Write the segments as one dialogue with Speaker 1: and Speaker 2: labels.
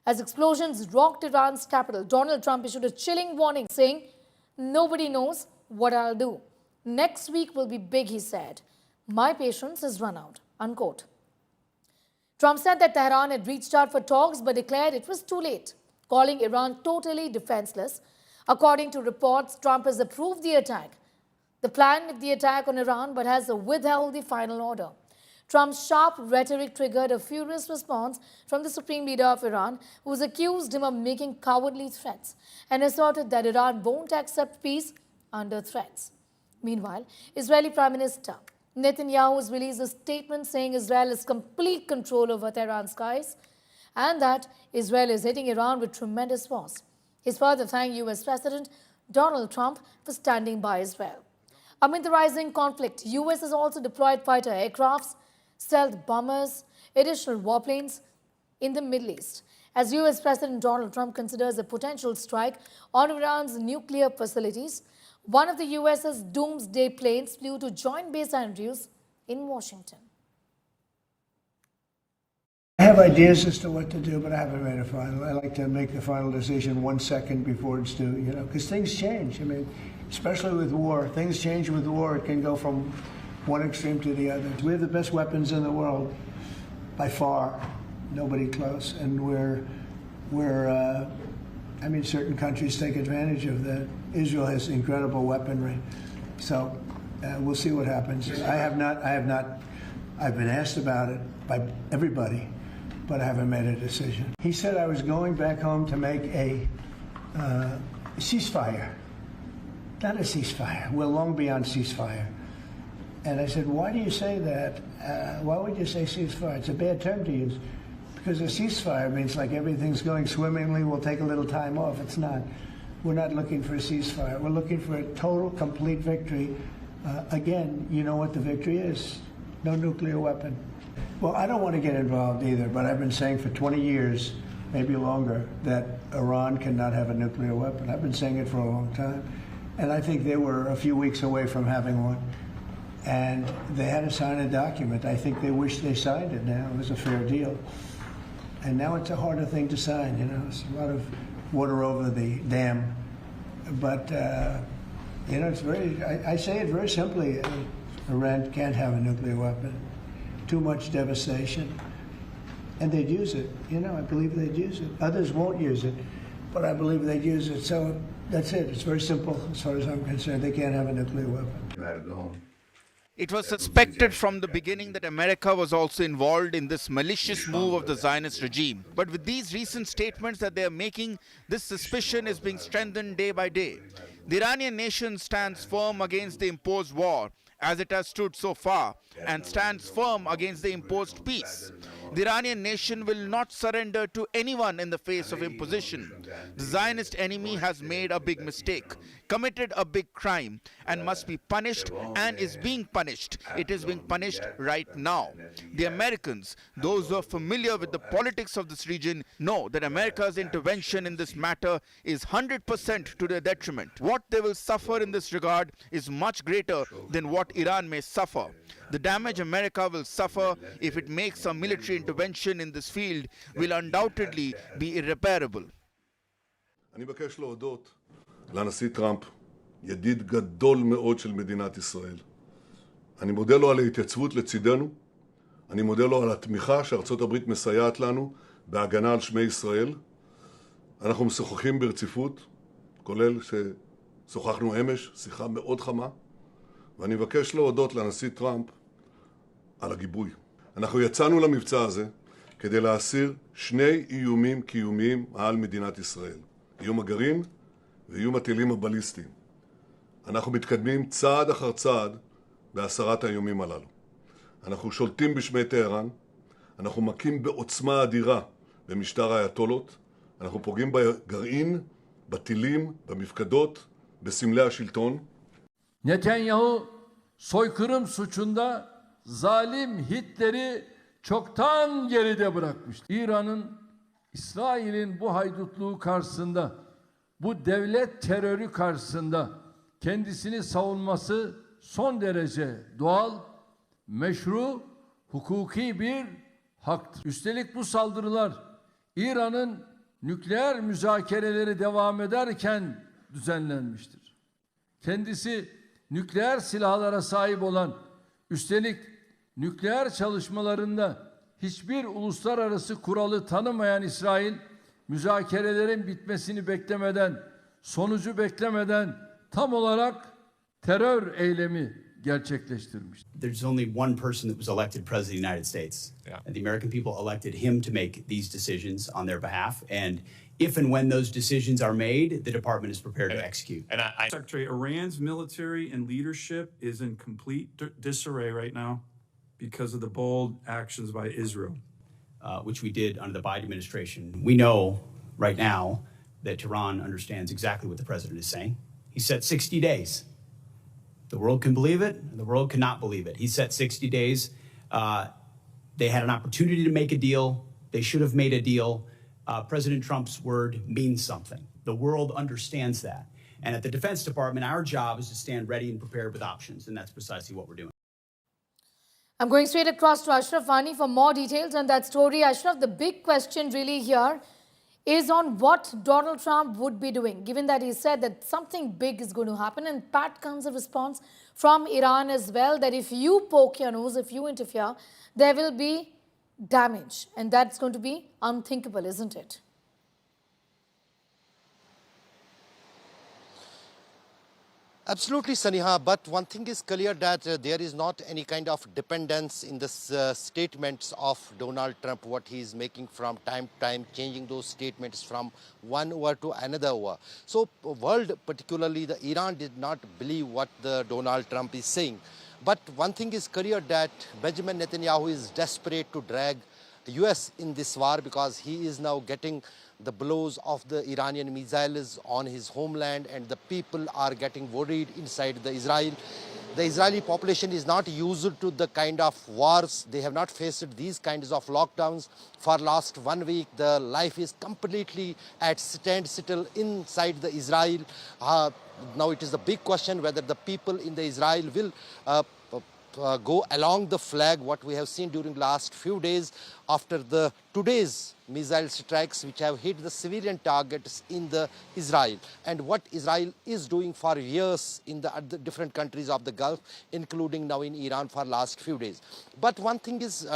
Speaker 1: As explosions rocked Iran's capital, Donald Trump issued a chilling warning saying, "Nobody knows what I'll do. Next week will be big," he said. "My patience has run out," unquote. Trump said that Tehran had reached out for talks but declared it was too late, calling Iran totally defenseless. According to reports, Trump has approved the attack, the plan of the attack on Iran, but has withheld the final order. Trump's sharp rhetoric triggered a furious response from the supreme leader of Iran, who has accused him of making cowardly threats and asserted that Iran won't accept peace under threats. Meanwhile, Israeli Prime Minister Netanyahu has released a statement saying Israel has complete control over Tehran's skies and that Israel is hitting Iran with tremendous force. He's further thanked U.S. President Donald Trump for standing by Israel. Amid the rising conflict, U.S. has also deployed fighter aircrafts, stealth bombers, additional warplanes in the Middle East, as U.S. President Donald Trump considers a potential strike on Iran's nuclear facilities. One of the U.S.'s doomsday planes flew to Joint Base Andrews in Washington.
Speaker 2: I have ideas as to what to do, but I haven't made a final. I like to make the final decision 1 second before it's due, because things change. I mean, especially with war, things change with war. It can go from one extreme to the other. We have the best weapons in the world, by far, nobody close, and certain countries take advantage of that. Israel has incredible weaponry, so we'll see what happens. I've been asked about it by everybody, but I haven't made a decision. He said I was going back home to make a ceasefire. Not a ceasefire. We're long beyond ceasefire. And I said, why do you say that? Why would you say ceasefire? It's a bad term to use. Because a ceasefire means like everything's going swimmingly, we'll take a little time off. It's not. We're not looking for a ceasefire. We're looking for a total, complete victory. Again, you know what the victory is. No nuclear weapon. Well, I don't want to get involved either, but I've been saying for 20 years, maybe longer, that Iran cannot have a nuclear weapon. I've been saying it for a long time. And I think they were a few weeks away from having one. And they had to sign a document. I think they wish they signed it now. It was a fair deal. And now it's a harder thing to sign, It's a lot of water over the dam. But, it's very, I say it very simply. Iran can't have a nuclear weapon. Too much devastation. And they'd use it. I believe they'd use it. Others won't use it, but I believe they'd use it. So that's it. It's very simple as far as I'm concerned. They can't have a nuclear weapon.
Speaker 3: You had to go home.
Speaker 4: It was suspected from the beginning that America was also involved in this malicious move of the Zionist regime. But with these recent statements that they are making, this suspicion is being strengthened day by day. The Iranian nation stands firm against the imposed war, as it has stood so far, and stands firm against the imposed peace. The Iranian nation will not surrender to anyone in the face of imposition. The Zionist enemy has made a big mistake, committed a big crime, and must be punished, and is being punished. It is being punished right now. The Americans, those who are familiar with the politics of this region, know that America's intervention in this matter is 100% to their detriment. What they will suffer in this regard is much greater than what Iran may suffer. The damage America will suffer if it makes a military intervention in this field will undoubtedly be irreparable.
Speaker 5: אני מבקש להודות לנשיא טראמפ, ידיד גדול מאוד של מדינת ישראל. אני מודה לו על ההתייצבות לצידנו, אני מודה לו על התמיכה שארצות הברית מסייעת לנו בהגנה על שמי ישראל. אנחנו משוחחים ברציפות, כולל ששוחחנו אמש, שיחה מאוד חמה, ואני מבקש להודות לנשיא טראמפ על הגיבוי. אנחנו יצאנו למבצע הזה כדי להסיר שני איומים קיומיים על מדינת ישראל. איום הגרעין ואיום הטילים הבליסטיים. אנחנו מתקדמים צעד אחר צעד בהסרת האיומים הללו. אנחנו שולטים בשמי טהרן, אנחנו מכים בעוצמה אדירה במשטר האייתולות, אנחנו פוגעים בגרעין, בטילים, במפקדות, בסמלי השלטון.
Speaker 6: Netanyahu soykırım suçunda zalim Hitler'i çoktan geride bırakmıştır. İran'ın İsrail'in bu haydutluğu karşısında, bu devlet terörü karşısında kendisini savunması son derece doğal, meşru, hukuki bir haktır. Üstelik bu saldırılar İran'ın nükleer müzakereleri devam ederken düzenlenmiştir. Kendisi nükleer silahlara sahip olan, üstelik nükleer çalışmalarında hiçbir uluslararası kuralı tanımayan İsrail, müzakerelerin bitmesini beklemeden, sonucu beklemeden tam olarak terör eylemi gerçekleştirmiştir.
Speaker 3: There's only one person that was elected president of the United States.
Speaker 7: Yeah.
Speaker 3: And the American people elected him to make these decisions on their behalf. And if and when those decisions are made, the department is prepared to execute.
Speaker 7: And
Speaker 8: Secretary, Iran's military and leadership is in complete disarray right now because of the bold actions by Israel.
Speaker 3: Which we did under the Biden administration. We know right now that Tehran understands exactly what the president is saying. He set 60 days. The world can believe it, and the world cannot believe it. He set 60 days. They had an opportunity to make a deal. They should have made a deal. President Trump's word means something. The world understands that. And at the Defense Department, our job is to stand ready and prepared with options, and that's precisely what we're doing.
Speaker 1: I'm going straight across to Ashraf Vani for more details on that story. Ashraf, the big question really here is on what Donald Trump would be doing, given that he said that something big is going to happen. And pat comes a response from Iran as well, that if you poke your nose, if you interfere, there will be damage. And that's going to be unthinkable, isn't it?
Speaker 9: Absolutely, Saniha, but one thing is clear that there is not any kind of dependence in the statements of Donald Trump, what he is making from time to time, changing those statements from one hour to another hour. So world, particularly the Iran, did not believe what the Donald Trump is saying. But one thing is clear that Benjamin Netanyahu is desperate to drag the US in this war because he is now getting the blows of the Iranian missiles on his homeland, and the people are getting worried inside the Israel. The Israeli population is not used to the kind of wars. They have not faced these kinds of lockdowns. For last 1 week, the life is completely at standstill inside the Israel. Now it is the big question whether the people in the Israel will go along the flag, what we have seen during last few days after the today's missile strikes which have hit the civilian targets in the Israel, and what Israel is doing for years in the different countries of the Gulf, including now in Iran for last few days. But one thing is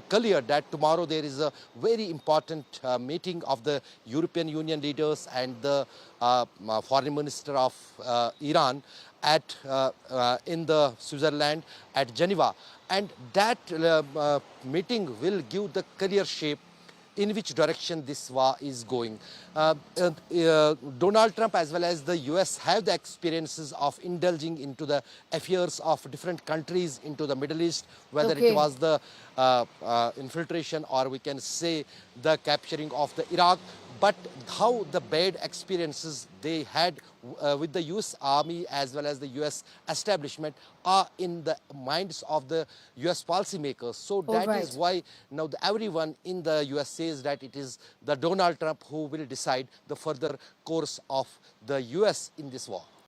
Speaker 9: clear that tomorrow there is a very important meeting of the European Union leaders and the foreign minister of Iran at in the Switzerland at Geneva, and that meeting will give the clear shape in which direction this war is going. Donald Trump as well as the US have the experiences of indulging into the affairs of different countries into the Middle East, whether it was the infiltration or we can say the capturing of the Iraq, but how the bad experiences they had with the US Army as well as the US establishment are in the minds of the US policymakers. So that is why now everyone in the US says that it is the Donald Trump who will decide the further course of the US in this war.